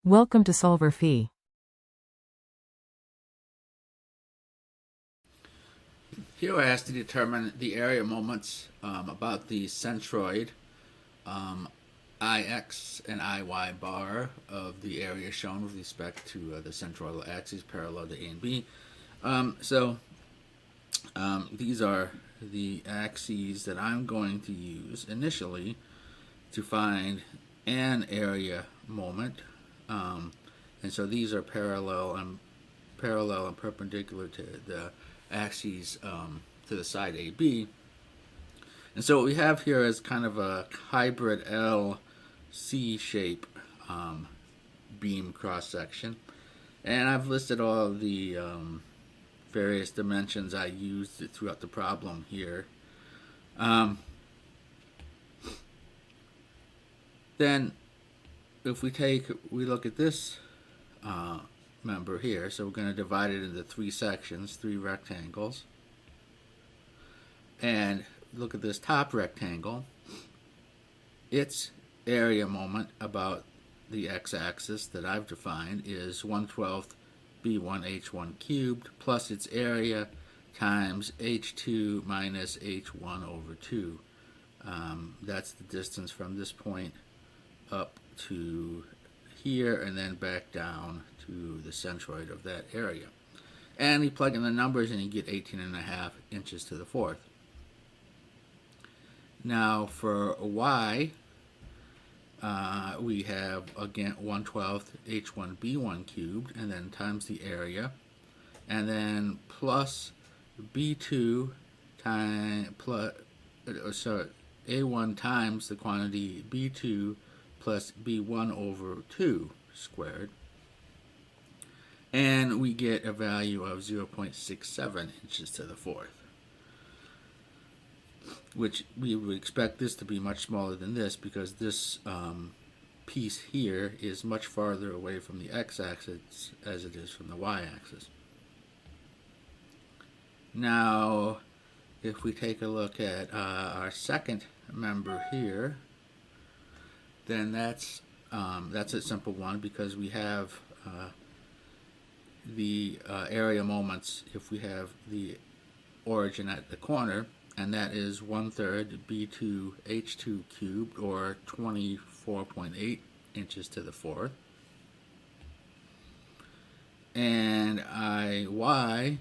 Welcome to solverfy. Here we're asked to determine the area moments about the centroid Ix and Iy bar of the area shown with respect to the centroidal axes parallel to A and B. These are the axes that I'm going to use initially to find an area moment. And so these are parallel and perpendicular to the axes to the side AB. And so what we have here is kind of a hybrid L-C shape beam cross section. And I've listed all of the various dimensions I used throughout the problem here. Then if we look at this member here, so we're going to divide it into three sections, three rectangles, and look at this top rectangle. Its area moment about the x-axis that I've defined is 1/12 b1h1 cubed plus its area times h2 minus h1 over 2. That's the distance from this point up to here and then back down to the centroid of that area. And you plug in the numbers and you get 18.5 inches to the fourth. Now for y, we have again 1/12 h1b1 cubed and then times the area and then plus b2 times a1 times the quantity b2 plus b1 over 2 squared, and we get a value of 0.67 inches to the fourth, which we would expect this to be much smaller than this because this piece here is much farther away from the x-axis as it is from the y-axis. Now if we take a look at our second member here, then that's a simple one because we have the area moments if we have the origin at the corner, and that is 1/3 b2 h2 cubed or 24.8 inches to the fourth, and Iy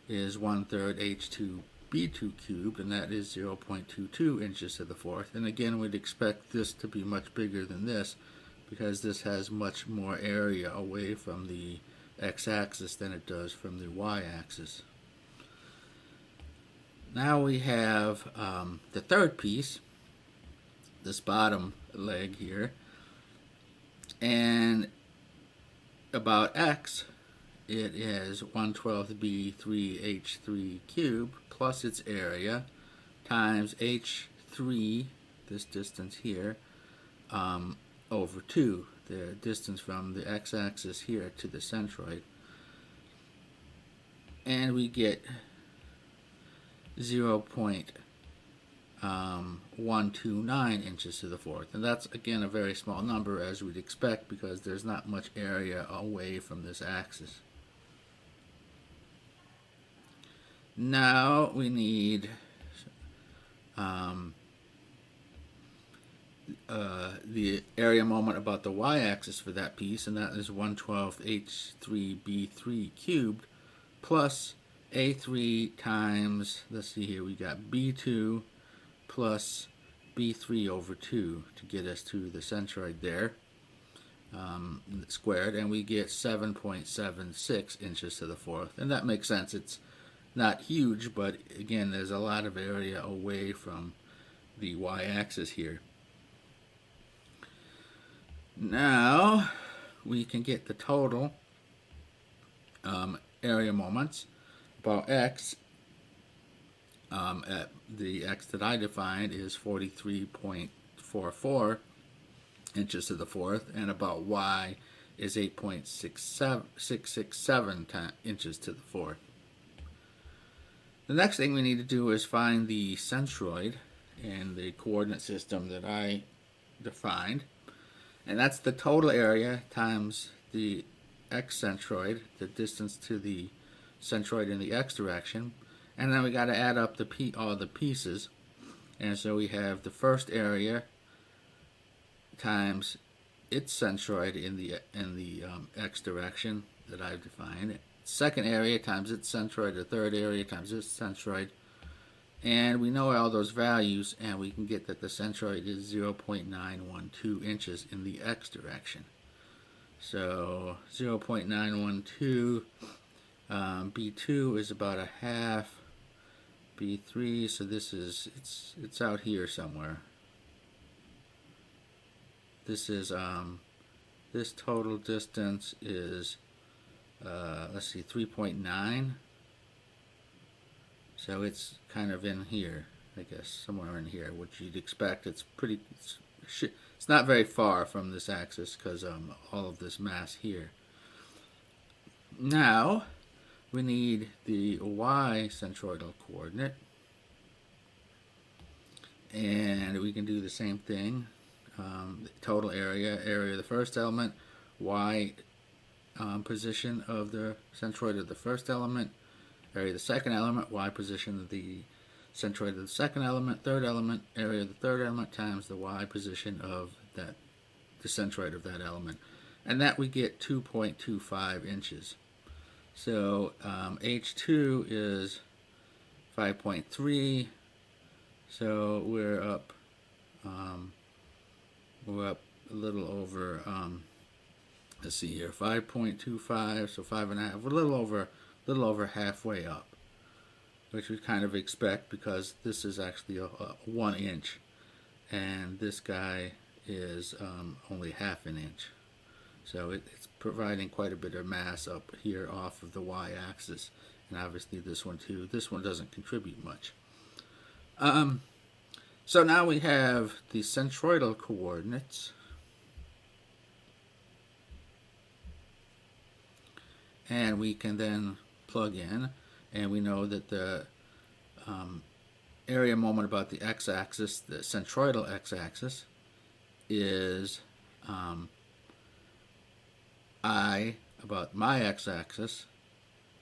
is 1/3 h2 b2 cubed, and that is 0.22 inches to the fourth. And again, we'd expect this to be much bigger than this because this has much more area away from the x-axis than it does from the y-axis. Now we have the third piece, this bottom leg here, and about x, it is 1/12 b3 h3 cubed plus its area times h3, this distance here, over 2, the distance from the x-axis here to the centroid, and we get 0.129 inches to the fourth. And that's again a very small number as we'd expect because there's not much area away from this axis. Now we need the area moment about the y-axis for that piece, and that is 1/12 h3b3 cubed plus a3 times, let's see here, we got b2 plus b3 over 2 to get us to the centroid there, squared, and we get 7.76 inches to the fourth. And that makes sense. It's not huge, but again, there's a lot of area away from the y-axis here. Now we can get the total area moments about x. At the x that I defined is 43.44 inches to the fourth, and about y is 8.667 inches to the fourth. The next thing we need to do is find the centroid in the coordinate system that I defined. And that's the total area times the x centroid, the distance to the centroid in the x direction. And then we got to add up all the pieces. And so we have the first area times its centroid in the x direction that I've defined. Second area times its centroid. The third area times its centroid. And we know all those values, and we can get that the centroid is 0.912 inches in the x direction. So 0.912, B2 is about a half, B3, so this is, it's out here somewhere. This is, this total distance is, let's see, 3.9. So it's kind of in here, I guess, somewhere in here, which you'd expect. It's not very far from this axis because all of this mass here. Now we need the y centroidal coordinate, and we can do the same thing. Total area of the first element, y position of the centroid of the first element, area of the second element, y position of the centroid of the second element, third element, area of the third element times the y position of the centroid of that element. And that we get 2.25 inches. So H2 is 5.3, so we're up a little over, let's see here, 5.25, so 5.5, we're a little over halfway up, which we kind of expect because this is actually a 1 inch, and this guy is only half an inch. So it's providing quite a bit of mass up here off of the y-axis, and obviously this one too. This one doesn't contribute much. So now we have the centroidal coordinates, and we can then plug in, and we know that the area moment about the x-axis, the centroidal x-axis, is I about my x-axis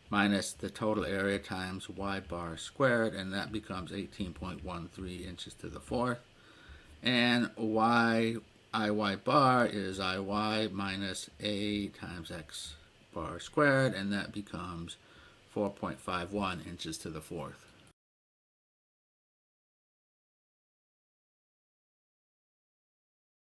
minus the total area times y bar squared, and that becomes 18.13 inches to the fourth. And iy bar is iy minus a times x bar squared, and that becomes 4.51 inches to the fourth.